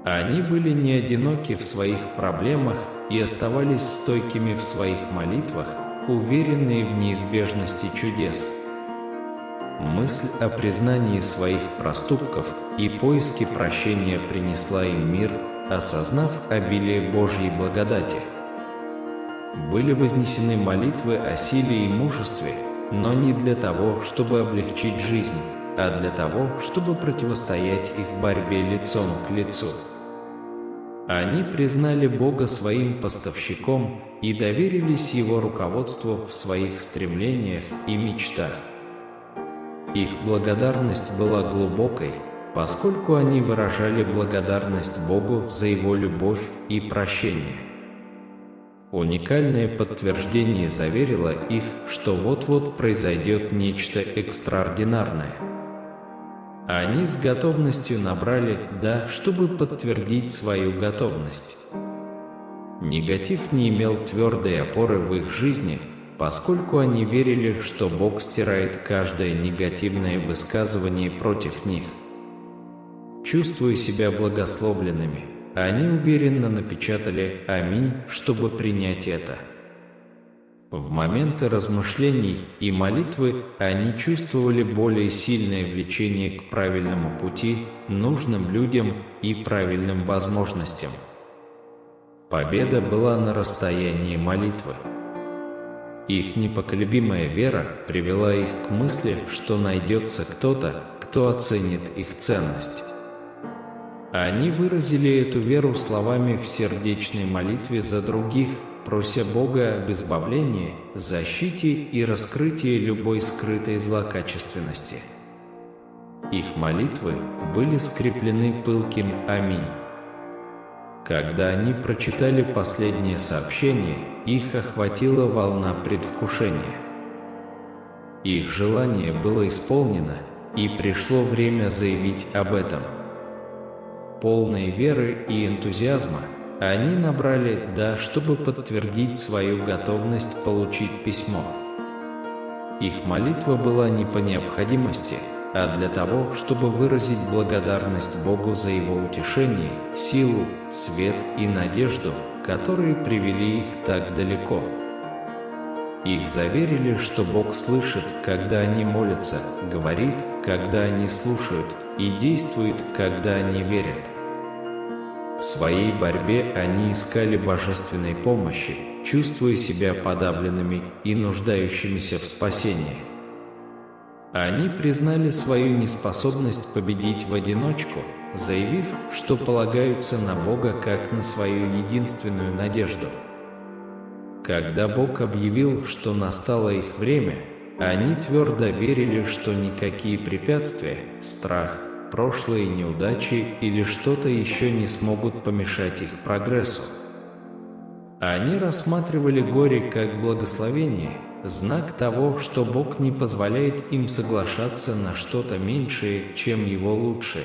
Speaker 1: Они были не одиноки в своих проблемах и оставались стойкими в своих молитвах, уверенные в неизбежности чудес. Мысль о признании своих проступков и поиске прощения принесла им мир, осознав обилие Божьей благодати. Были вознесены молитвы о силе и мужестве, но не для того, чтобы облегчить жизнь, а для того, чтобы противостоять их борьбе лицом к лицу. Они признали Бога своим поставщиком и доверились Его руководству в своих стремлениях и мечтах. Их благодарность была глубокой, поскольку они выражали благодарность Богу за Его любовь и прощение. Уникальное подтверждение заверило их, что вот-вот произойдет нечто экстраординарное. Они с готовностью набрали «да», чтобы подтвердить свою готовность. Негатив не имел твердой опоры в их жизни, поскольку они верили, что Бог стирает каждое негативное высказывание против них. Чувствуя себя благословленными, они уверенно напечатали «Аминь», чтобы принять это. В моменты размышлений и молитвы они чувствовали более сильное влечение к правильному пути, нужным людям и правильным возможностям. Победа была на расстоянии молитвы. Их непоколебимая вера привела их к мысли, что найдется кто-то, кто оценит их ценность. Они выразили эту веру словами в сердечной молитве за других, прося Бога об избавлении, защите и раскрытии любой скрытой злокачественности. Их молитвы были скреплены пылким «Аминь». Когда они прочитали последнее сообщение, их охватила волна предвкушения. Их желание было исполнено, и пришло время заявить об этом. Полные веры и энтузиазма, они набрали «да», чтобы подтвердить свою готовность получить письмо. Их молитва была не по необходимости, а для того, чтобы выразить благодарность Богу за Его утешение, силу, свет и надежду, которые привели их так далеко. Их заверили, что Бог слышит, когда они молятся, говорит, когда они слушают, и действует, когда они верят. В своей борьбе они искали божественной помощи, чувствуя себя подавленными и нуждающимися в спасении. Они признали свою неспособность победить в одиночку, заявив, что полагаются на Бога как на свою единственную надежду. Когда Бог объявил, что настало их время, они твердо верили, что никакие препятствия, страх, прошлые неудачи или что-то еще не смогут помешать их прогрессу. Они рассматривали горе как благословение, знак того, что Бог не позволяет им соглашаться на что-то меньшее, чем Его лучшее.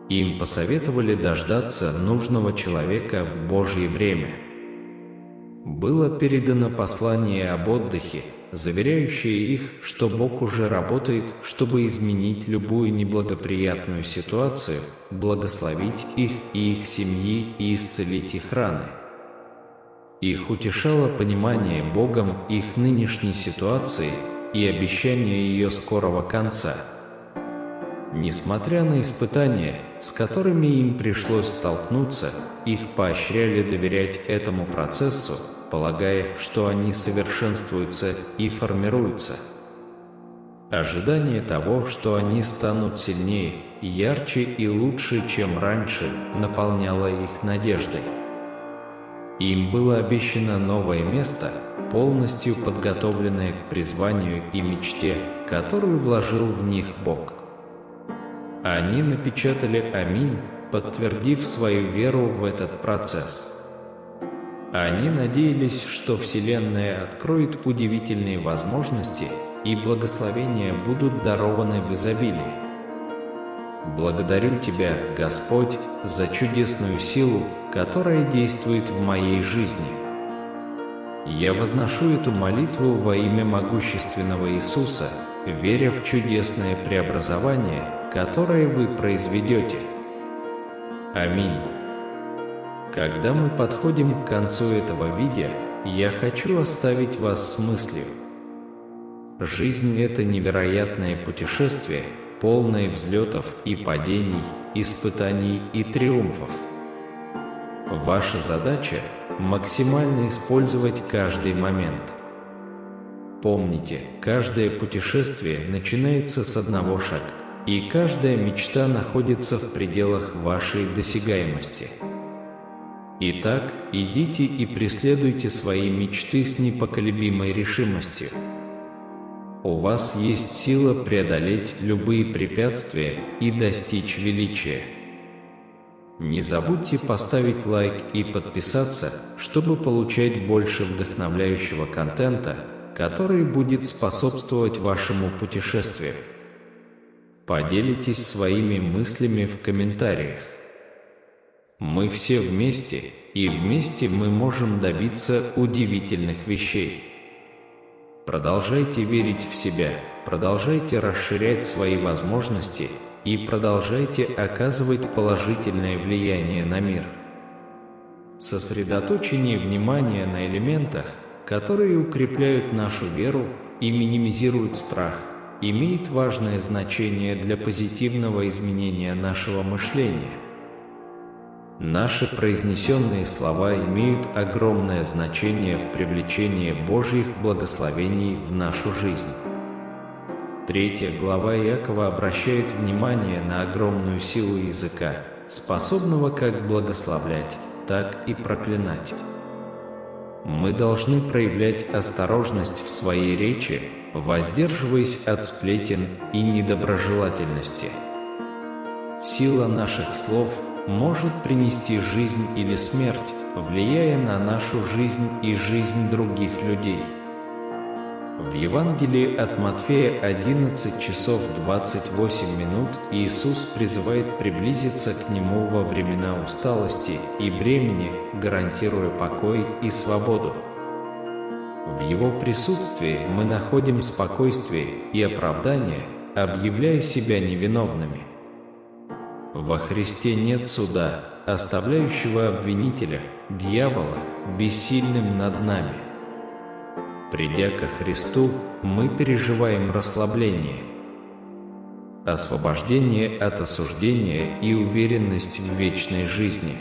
Speaker 1: Им посоветовали дождаться нужного человека в Божье время. Было передано послание об отдыхе, заверяющее их, что Бог уже работает, чтобы изменить любую неблагоприятную ситуацию, благословить их и их семьи и исцелить их раны. Их утешало понимание Богом их нынешней ситуации и обещание ее скорого конца. Несмотря на испытания, с которыми им пришлось столкнуться, их поощряли доверять этому процессу, полагая, что они совершенствуются и формируются. Ожидание того, что они станут сильнее, ярче и лучше, чем раньше, наполняло их надеждой. Им было обещано новое место, полностью подготовленное к призванию и мечте, которую вложил в них Бог. Они напечатали «Аминь», подтвердив свою веру в этот процесс. Они надеялись, что Вселенная откроет удивительные возможности, и благословения будут дарованы в изобилии. Благодарю Тебя, Господь, за чудесную силу, которая действует в моей жизни. Я возношу эту молитву во имя могущественного Иисуса, веря в чудесное преобразование, которое Вы произведете. Аминь. Когда мы подходим к концу этого видео, я хочу оставить вас с мыслью. Жизнь – это невероятное путешествие, полное взлетов и падений, испытаний и триумфов. Ваша задача – максимально использовать каждый момент. Помните, каждое путешествие начинается с одного шага, и каждая мечта находится в пределах вашей досягаемости. Итак, идите и преследуйте свои мечты с непоколебимой решимостью. У вас есть сила преодолеть любые препятствия и достичь величия. Не забудьте поставить лайк и подписаться, чтобы получать больше вдохновляющего контента, который будет способствовать вашему путешествию. Поделитесь своими мыслями в комментариях. Мы все вместе, и вместе мы можем добиться удивительных вещей. Продолжайте верить в себя, продолжайте расширять свои возможности и продолжайте оказывать положительное влияние на мир. Сосредоточение внимания на элементах, которые укрепляют нашу веру и минимизируют страх, имеет важное значение для позитивного изменения нашего мышления. Наши произнесенные слова имеют огромное значение в привлечении Божьих благословений в нашу жизнь. 3 глава Иакова обращает внимание на огромную силу языка, способного как благословлять, так и проклинать. Мы должны проявлять осторожность в своей речи, воздерживаясь от сплетен и недоброжелательности. Сила наших слов может принести жизнь или смерть, влияя на нашу жизнь и жизнь других людей. В Евангелии от Матфея 11 часов 28 минут Иисус призывает приблизиться к Нему во времена усталости и бремени, гарантируя покой и свободу. В Его присутствии мы находим спокойствие и оправдание, объявляя себя невиновными. Во Христе нет суда, оставляющего обвинителя, дьявола, бессильным над нами. Придя ко Христу, мы переживаем расслабление, освобождение от осуждения и уверенность в вечной жизни.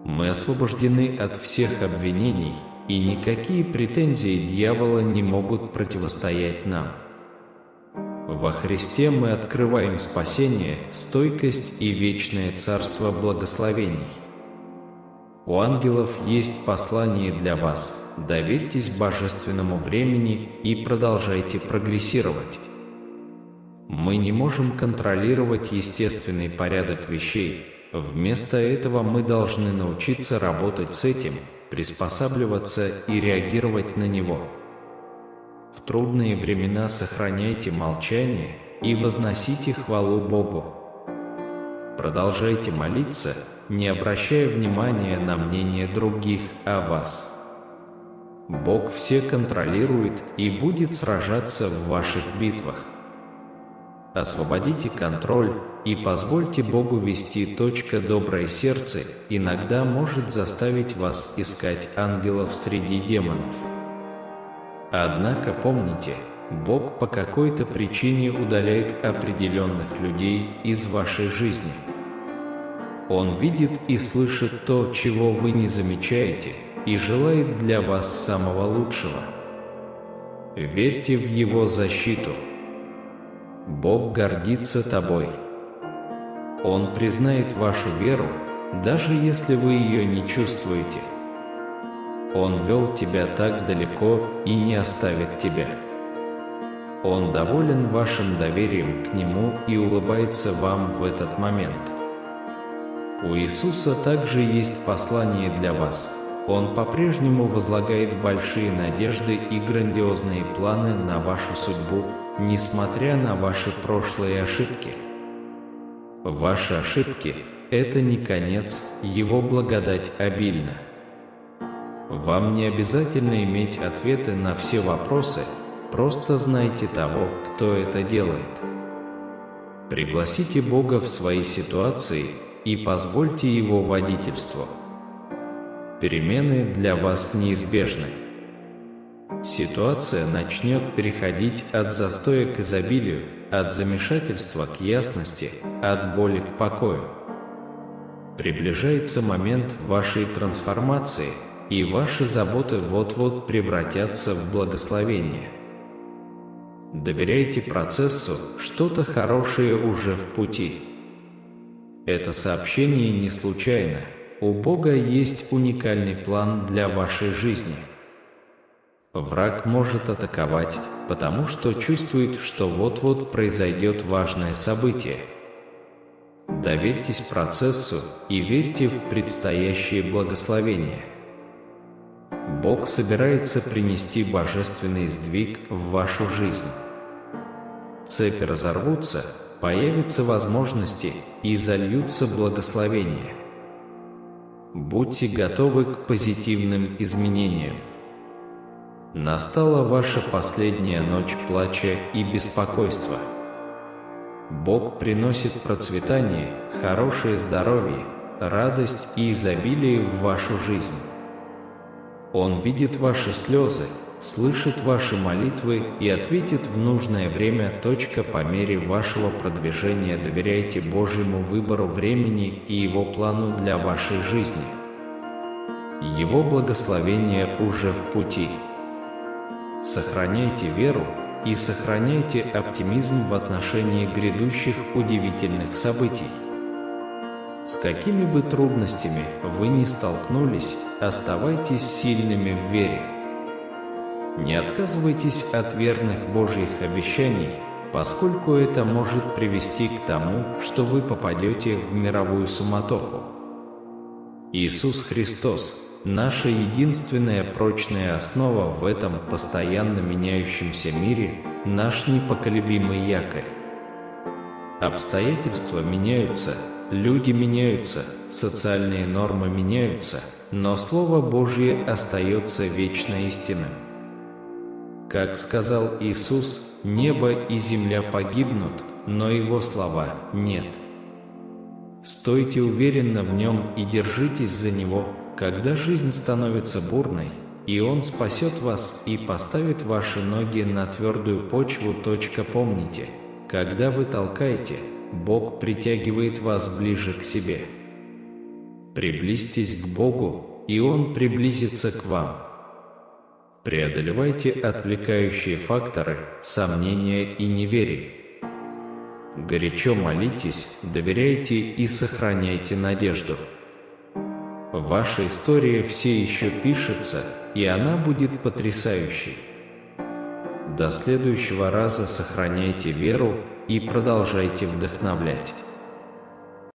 Speaker 1: Мы освобождены от всех обвинений, и никакие претензии дьявола не могут противостоять нам. Во Христе мы открываем спасение, стойкость и вечное царство благословений. У ангелов есть послание для вас. Доверьтесь божественному времени и продолжайте прогрессировать. Мы не можем контролировать естественный порядок вещей. Вместо этого мы должны научиться работать с этим, приспосабливаться и реагировать на него. В трудные времена сохраняйте молчание и возносите хвалу Богу. Продолжайте молиться, не обращая внимания на мнение других о вас. Бог все контролирует и будет сражаться в ваших битвах. Освободите контроль и позвольте Богу вести. Доброе сердце иногда может заставить вас искать ангелов среди демонов. Однако помните, Бог по какой-то причине удаляет определенных людей из вашей жизни. Он видит и слышит то, чего вы не замечаете, и желает для вас самого лучшего. Верьте в Его защиту. Бог гордится тобой. Он признает вашу веру, даже если вы ее не чувствуете. Он вел тебя так далеко и не оставит тебя. Он доволен вашим доверием к Нему и улыбается вам в этот момент. У Иисуса также есть послание для вас. Он по-прежнему возлагает большие надежды и грандиозные планы на вашу судьбу, несмотря на ваши прошлые ошибки. Ваши ошибки – это не конец, Его благодать обильна. Вам не обязательно иметь ответы на все вопросы, просто знайте того, кто это делает. Пригласите Бога в свои ситуации и позвольте Его водительству. Перемены для вас неизбежны. Ситуация начнет переходить от застоя к изобилию, от замешательства к ясности, от боли к покою. Приближается момент вашей трансформации, и ваши заботы вот-вот превратятся в благословение. Доверяйте процессу, что-то хорошее уже в пути. Это сообщение не случайно. У Бога есть уникальный план для вашей жизни. Враг может атаковать, потому что чувствует, что вот-вот произойдет важное событие. Доверьтесь процессу и верьте в предстоящее благословение. Бог собирается принести божественный сдвиг в вашу жизнь. Цепи разорвутся, появятся возможности и зальются благословения. Будьте готовы к позитивным изменениям. Настала ваша последняя ночь плача и беспокойства. Бог приносит процветание, хорошее здоровье, радость и изобилие в вашу жизнь. Он видит ваши слезы, слышит ваши молитвы и ответит в нужное время. По мере вашего продвижения доверяйте Божьему выбору времени и Его плану для вашей жизни. Его благословение уже в пути. Сохраняйте веру и сохраняйте оптимизм в отношении грядущих удивительных событий. С какими бы трудностями вы ни столкнулись, оставайтесь сильными в вере. Не отказывайтесь от верных Божьих обещаний, поскольку это может привести к тому, что вы попадете в мировую суматоху. Иисус Христос – наша единственная прочная основа в этом постоянно меняющемся мире, наш непоколебимый якорь. Обстоятельства меняются, люди меняются, социальные нормы меняются, но Слово Божье остается вечно истинным. Как сказал Иисус, небо и земля погибнут, но Его слова нет. Стойте уверенно в Нем и держитесь за Него, когда жизнь становится бурной, и Он спасет вас и поставит ваши ноги на твердую почву. Помните, когда вы толкаете, Бог притягивает вас ближе к себе. Приблизьтесь к Богу, и Он приблизится к вам. Преодолевайте отвлекающие факторы, сомнения и неверие. Горячо молитесь, доверяйте и сохраняйте надежду. Ваша история все еще пишется, и она будет потрясающей. До следующего раза сохраняйте веру и продолжайте вдохновлять.